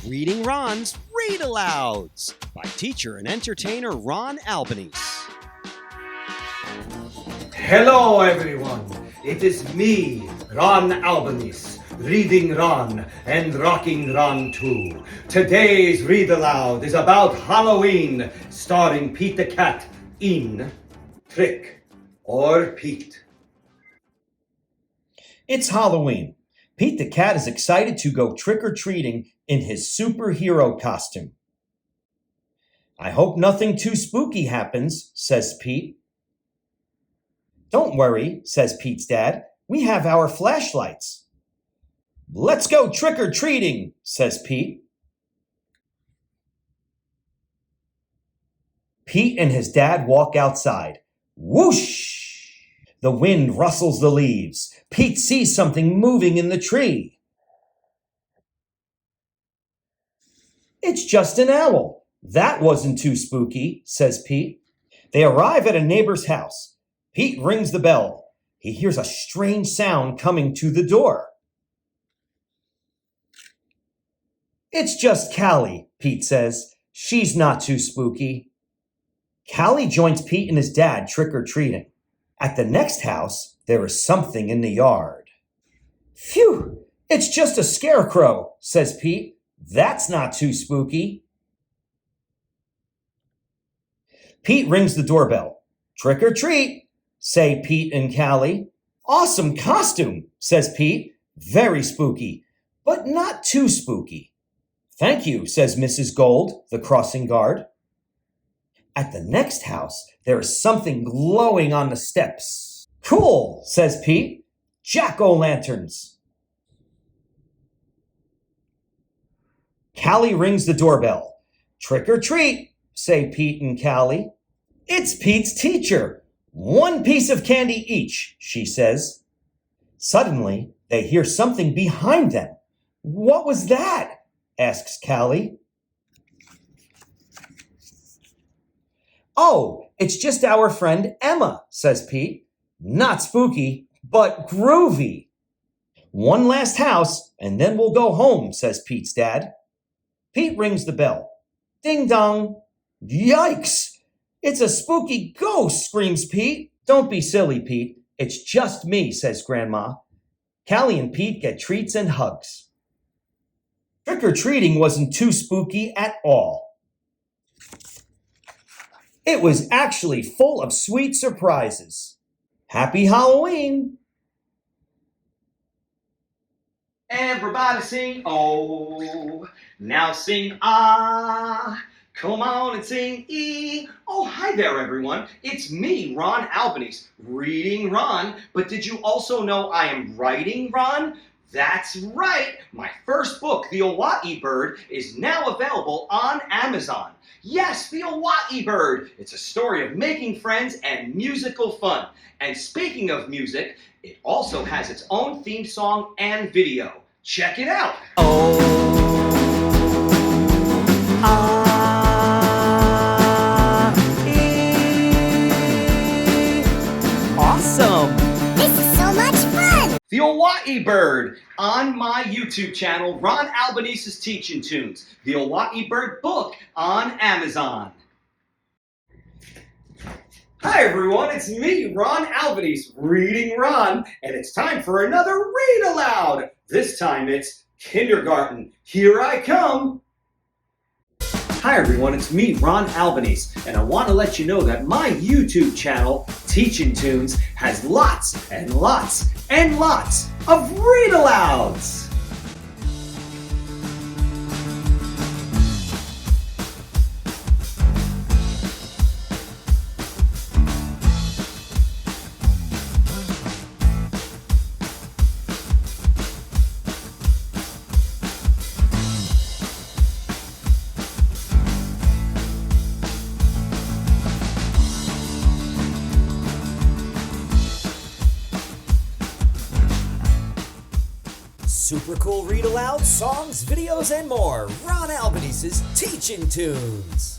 Reading Ron's Read Alouds by teacher and entertainer Ron Albanese. Hello everyone, it is me, Ron Albanese, reading Ron and rocking Ron too. Today's Read Aloud is about Halloween, starring Pete the Cat in Trick or Pete. It's Halloween. Pete the Cat is excited to go trick-or-treating in his superhero costume. "I hope nothing too spooky happens," says Pete. "Don't worry," says Pete's dad. "We have our flashlights." "Let's go trick-or-treating," says Pete. Pete and his dad walk outside. Whoosh! The wind rustles the leaves. Pete sees something moving in the tree. "It's just an owl. That wasn't too spooky," says Pete. They arrive at a neighbor's house. Pete rings the bell. He hears a strange sound coming to the door. "It's just Callie," Pete says. "She's not too spooky." Callie joins Pete and his dad trick-or-treating. At the next house, there is something in the yard. "Phew! It's just a scarecrow," says Pete. "That's not too spooky." Pete rings the doorbell. "Trick or treat," say Pete and Callie. "Awesome costume," says Pete. "Very spooky, but not too spooky." "Thank you," says Mrs. Gold, the crossing guard. At the next house, there is something glowing on the steps. "Cool," says Pete. "Jack-o'-lanterns." Callie rings the doorbell. "Trick or treat," say Pete and Callie. "It's Pete's teacher. 1 piece of candy each," she says. Suddenly, they hear something behind them. "What was that?" asks Callie. "Oh, it's just our friend Emma," says Pete. "Not spooky, but groovy." "One last house, and then we'll go home," says Pete's dad. Pete rings the bell. Ding dong. "Yikes! It's a spooky ghost," screams Pete. "Don't be silly, Pete. It's just me," says Grandma. Callie and Pete get treats and hugs. Trick-or-treating wasn't too spooky at all. It was actually full of sweet surprises. Happy Halloween! Everybody sing oh, now sing ah, come on and sing e. Oh, hi there everyone, it's me, Ron Albanese, reading Ron, but did you also know I am writing Ron? That's right, my first book, The Hawaii Bird, is now available on Amazon. Yes, The Hawaii Bird. It's a story of making friends and musical fun. And speaking of music, it also has its own theme song and video. Check it out. Awesome! This is so much fun! The Hawaii Bird on my YouTube channel, Ron Albanese's Teaching Tunes. The Hawaii Bird book on Amazon. Hi everyone, it's me, Ron Albanese, reading Ron, and it's time for another Read Aloud. This time it's Kindergarten. Here I come. Hi everyone, it's me, Ron Albanese, and I want to let you know that my YouTube channel, Teaching Tunes, has lots and lots and lots of Read Alouds. Super cool read aloud, songs, videos, and more. Ron Albanese's Teaching Tunes.